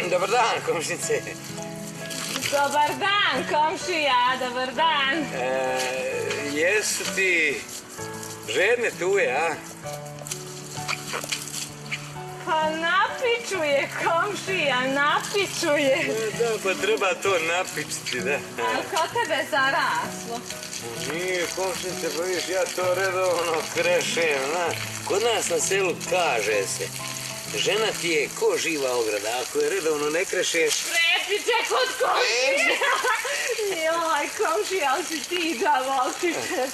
Dobar dan, komšnice. Dobar dan, komšija, dobar dan. Jesu ti žedne tuje, a? Pa napičuje, komšija, napičuje. Da, pa treba to napičiti, da. A kod tebe zaraslo? Nije, komšnice, pa viš, ja to redovno krešem, na. Kod nas na selu kaže se, žena ti je ko živa ograda, ako je redovno ne krešeš... Prepiče kod komšije. Joj, komšija, ali si ti džavolčiće.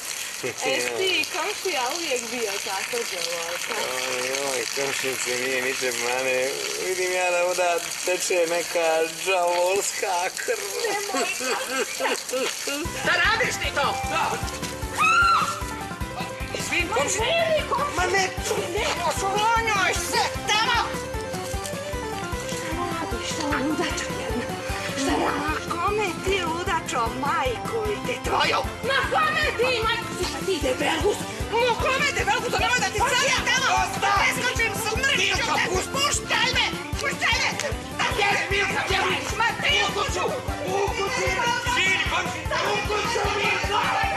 Ti, komšija, uvijek bio tako džavolka. Oj, komšnice, nije niče mane. Vidim ja da voda teče neka džavolska krv. Nemoj Da radiš ti to? Izvin, komšnice. Ma ne, sklonjoj se, tamo! Šta ludačo jedna? Šta radiš? Kome ti ludačo, majku i te tvoju? Ma kome ti, majko, ti debelgus? Ma kome debelgus, to nemoj da ti sada tamo! Preskočim, smrću te! Puštaj me! Puštaj me! Gdje Milka, gdje? Ma ti u kuću! U kuću! Sini, komšnice, u kuću, Milka!